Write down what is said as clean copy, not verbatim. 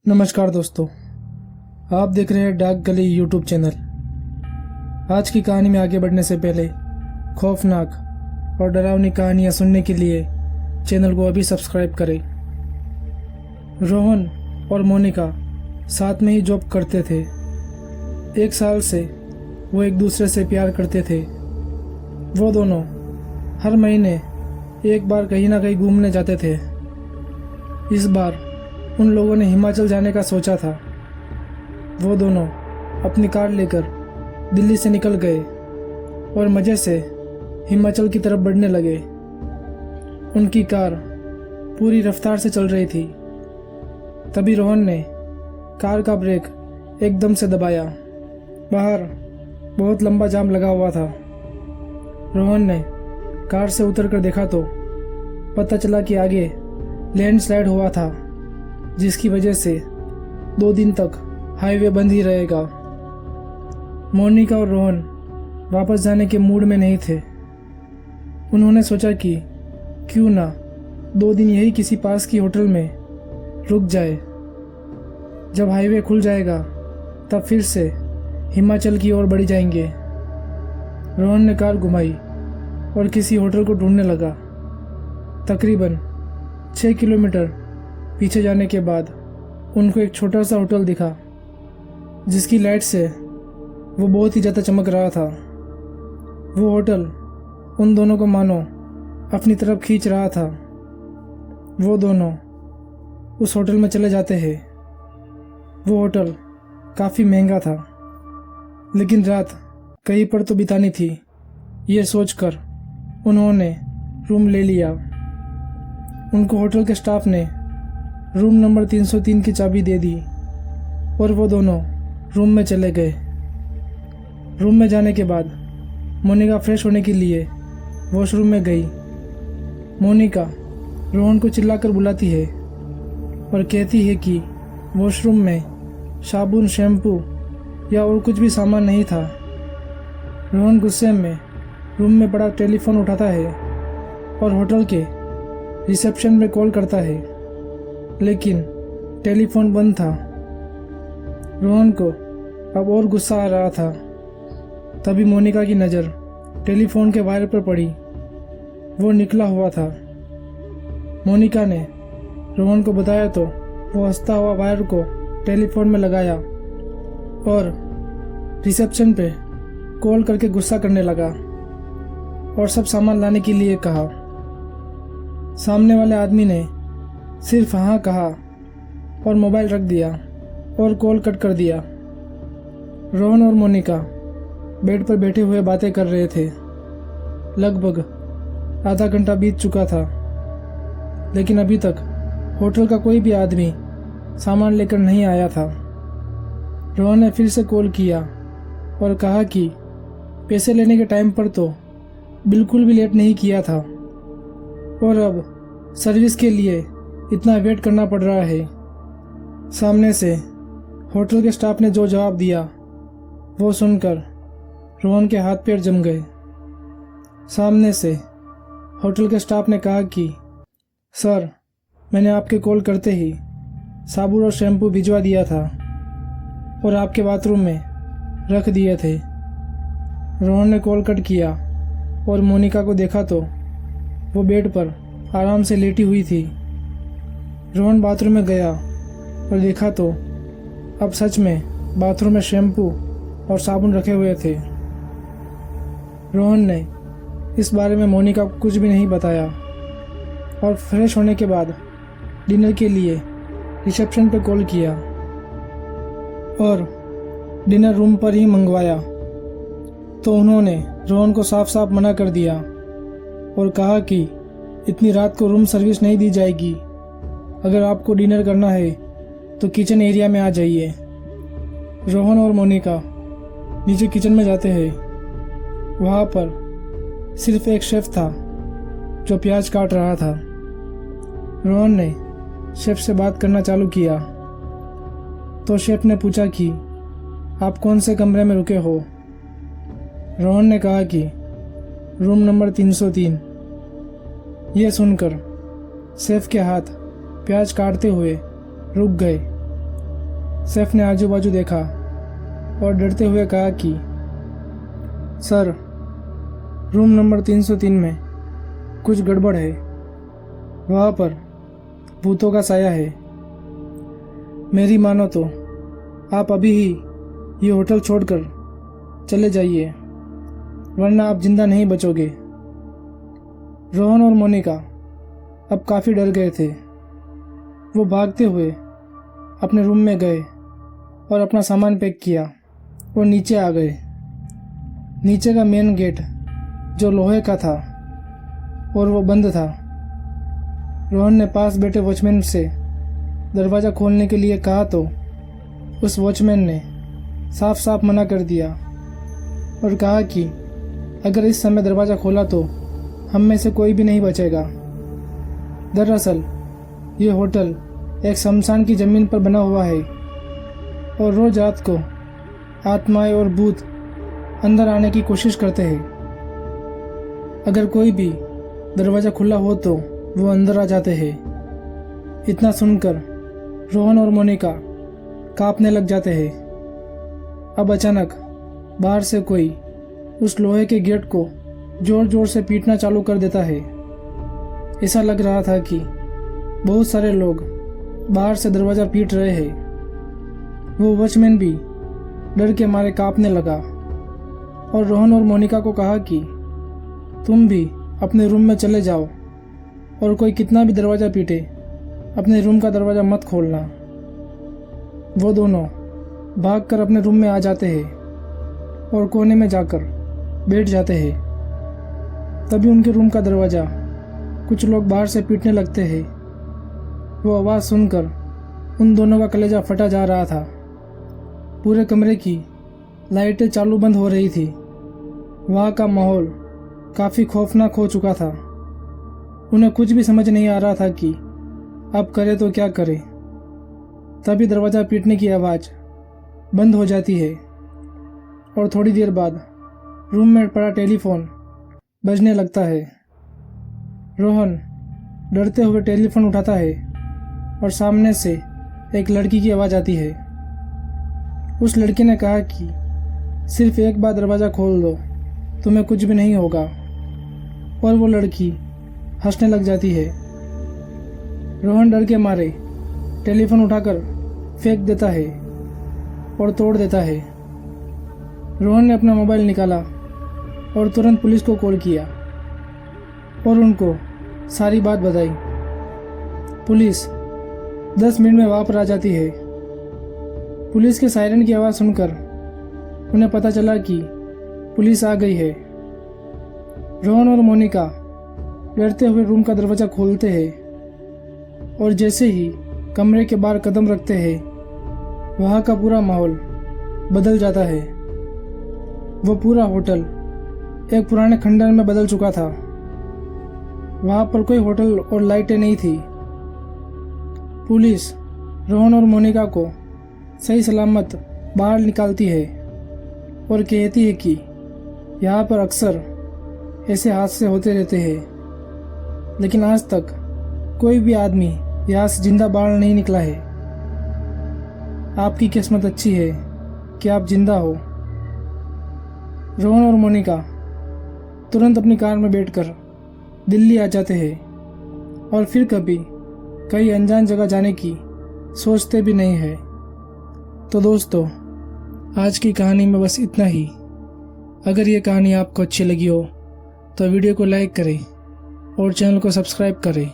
नमस्कार दोस्तों, आप देख रहे हैं डाक गली यूट्यूब चैनल। आज की कहानी में आगे बढ़ने से पहले खौफनाक और डरावनी कहानियां सुनने के लिए चैनल को अभी सब्सक्राइब करें। रोहन और मोनिका साथ में ही जॉब करते थे। 1 साल से वो एक दूसरे से प्यार करते थे। वो दोनों हर महीने एक बार कहीं ना कहीं घूमने जाते थे। इस बार उन लोगों ने हिमाचल जाने का सोचा था। वो दोनों अपनी कार लेकर दिल्ली से निकल गए और मज़े से हिमाचल की तरफ बढ़ने लगे। उनकी कार पूरी रफ्तार से चल रही थी। तभी रोहन ने कार का ब्रेक एकदम से दबाया। बाहर बहुत लंबा जाम लगा हुआ था। रोहन ने कार से उतरकर देखा तो पता चला कि आगे लैंडस्लाइड हुआ था, जिसकी वजह से 2 दिन तक हाईवे बंद ही रहेगा। मोनिका और रोहन वापस जाने के मूड में नहीं थे। उन्होंने सोचा कि क्यों ना 2 दिन यही किसी पास की होटल में रुक जाए। जब हाईवे खुल जाएगा तब फिर से हिमाचल की ओर बढ़ जाएंगे। रोहन ने कार घुमाई और किसी होटल को ढूंढने लगा। तकरीबन 6 किलोमीटर पीछे जाने के बाद उनको एक छोटा सा होटल दिखा, जिसकी लाइट से वो बहुत ही ज़्यादा चमक रहा था। वो होटल उन दोनों को मानो अपनी तरफ खींच रहा था। वो दोनों उस होटल में चले जाते हैं। वो होटल काफ़ी महंगा था, लेकिन रात कहीं पर तो बितानी थी। ये सोचकर उन्होंने रूम ले लिया। उनको होटल के स्टाफ ने रूम नंबर 303 की चाबी दे दी और वो दोनों रूम में चले गए। रूम में जाने के बाद मोनिका फ्रेश होने के लिए वॉशरूम में गई। मोनिका रोहन को चिल्लाकर बुलाती है और कहती है कि वॉशरूम में साबुन, शैम्पू या और कुछ भी सामान नहीं था। रोहन गुस्से में रूम में पड़ा टेलीफोन उठाता है और होटल के रिसेप्शन में कॉल करता है, लेकिन टेलीफोन बंद था। रोहन को अब और गुस्सा आ रहा था। तभी मोनिका की नज़र टेलीफोन के वायर पर पड़ी। वो निकला हुआ था। मोनिका ने रोहन को बताया तो वो हंसता हुआ वायर को टेलीफोन में लगाया और रिसेप्शन पे कॉल करके गुस्सा करने लगा और सब सामान लाने के लिए कहा। सामने वाले आदमी ने सिर्फ हाँ कहा और मोबाइल रख दिया और कॉल कट कर दिया। रोहन और मोनिका बेड पर बैठे हुए बातें कर रहे थे। लगभग आधा घंटा बीत चुका था, लेकिन अभी तक होटल का कोई भी आदमी सामान लेकर नहीं आया था। रोहन ने फिर से कॉल किया और कहा कि पैसे लेने के टाइम पर तो बिल्कुल भी लेट नहीं किया था और अब सर्विस के लिए इतना वेट करना पड़ रहा है। सामने से होटल के स्टाफ ने जो जवाब दिया वो सुनकर रोहन के हाथ पैर जम गए। सामने से होटल के स्टाफ ने कहा कि सर, मैंने आपके कॉल करते ही साबुन और शैम्पू भिजवा दिया था और आपके बाथरूम में रख दिए थे। रोहन ने कॉल कट किया और मोनिका को देखा तो वो बेड पर आराम से लेटी हुई थी। रोहन बाथरूम में गया और देखा तो अब सच में बाथरूम में शैम्पू और साबुन रखे हुए थे। रोहन ने इस बारे में मोनिका को कुछ भी नहीं बताया और फ्रेश होने के बाद डिनर के लिए रिसेप्शन पर कॉल किया और डिनर रूम पर ही मंगवाया। तो उन्होंने रोहन को साफ साफ मना कर दिया और कहा कि इतनी रात को रूम सर्विस नहीं दी जाएगी। अगर आपको डिनर करना है तो किचन एरिया में आ जाइए। रोहन और मोनिका नीचे किचन में जाते हैं। वहाँ पर सिर्फ एक शेफ था जो प्याज काट रहा था। रोहन ने शेफ से बात करना चालू किया तो शेफ ने पूछा कि आप कौन से कमरे में रुके हो। रोहन ने कहा कि रूम नंबर 303। यह सुनकर शेफ के हाथ प्याज काटते हुए रुक गए सैफ ने आजू बाजू देखा और डरते हुए कहा कि सर, रूम नंबर 303 में कुछ गड़बड़ है। वहाँ पर भूतों का साया है। मेरी मानो तो आप अभी ही ये होटल छोड़कर चले जाइए, वरना आप जिंदा नहीं बचोगे। रोहन और मोनिका अब काफ़ी डर गए थे। वो भागते हुए अपने रूम में गए और अपना सामान पैक किया और नीचे आ गए। नीचे का मेन गेट जो लोहे का था और वो बंद था। रोहन ने पास बैठे वॉचमैन से दरवाज़ा खोलने के लिए कहा तो उस वॉचमैन ने साफ साफ मना कर दिया और कहा कि अगर इस समय दरवाज़ा खोला तो हम में से कोई भी नहीं बचेगा। दरअसल ये होटल एक शमशान की ज़मीन पर बना हुआ है और रोज़ रात को आत्माएं और भूत अंदर आने की कोशिश करते हैं। अगर कोई भी दरवाज़ा खुला हो तो वो अंदर आ जाते हैं। इतना सुनकर रोहन और मोनिका कांपने लग जाते हैं। अब अचानक बाहर से कोई उस लोहे के गेट को जोर जोर से पीटना चालू कर देता है। ऐसा लग रहा था कि बहुत सारे लोग बाहर से दरवाज़ा पीट रहे हैं। वो वॉचमैन भी डर के मारे कांपने लगा और रोहन और मोनिका को कहा कि तुम भी अपने रूम में चले जाओ और कोई कितना भी दरवाज़ा पीटे अपने रूम का दरवाज़ा मत खोलना। वो दोनों भागकर अपने रूम में आ जाते हैं और कोने में जाकर बैठ जाते हैं। तभी उनके रूम का दरवाज़ा कुछ लोग बाहर से पीटने लगते हैं। वो आवाज़ सुनकर उन दोनों का कलेजा फटा जा रहा था। पूरे कमरे की लाइटें चालू बंद हो रही थी। वहाँ का माहौल काफ़ी खौफनाक हो चुका था। उन्हें कुछ भी समझ नहीं आ रहा था कि अब करे तो क्या करे। तभी दरवाज़ा पीटने की आवाज़ बंद हो जाती है और थोड़ी देर बाद रूम में पड़ा टेलीफोन बजने लगता है। रोहन डरते हुए टेलीफोन उठाता है और सामने से एक लड़की की आवाज़ आती है। उस लड़की ने कहा कि सिर्फ एक बार दरवाज़ा खोल दो, तुम्हें कुछ भी नहीं होगा। और वो लड़की हंसने लग जाती है। रोहन डर के मारे टेलीफोन उठाकर फेंक देता है और तोड़ देता है। रोहन ने अपना मोबाइल निकाला और तुरंत पुलिस को कॉल किया और उनको सारी बात बताई। पुलिस 10 मिनट में वहाँ पर आ जाती है। पुलिस के सायरन की आवाज़ सुनकर उन्हें पता चला कि पुलिस आ गई है। रोहन और मोनिका डरते हुए रूम का दरवाज़ा खोलते हैं और जैसे ही कमरे के बाहर कदम रखते हैं, वहाँ का पूरा माहौल बदल जाता है। वो पूरा होटल एक पुराने खंडर में बदल चुका था। वहाँ पर कोई होटल और लाइटें नहीं थी। पुलिस रोहन और मोनिका को सही सलामत बाहर निकालती है और कहती है कि यहाँ पर अक्सर ऐसे हादसे होते रहते हैं, लेकिन आज तक कोई भी आदमी यहाँ से जिंदा बाहर नहीं निकला है। आपकी किस्मत अच्छी है कि आप जिंदा हो। रोहन और मोनिका तुरंत अपनी कार में बैठकर दिल्ली आ जाते हैं और फिर कभी कई अनजान जगह जाने की सोचते भी नहीं है। तो दोस्तों, आज की कहानी में बस इतना ही। अगर ये कहानी आपको अच्छी लगी हो तो वीडियो को लाइक करें और चैनल को सब्सक्राइब करें।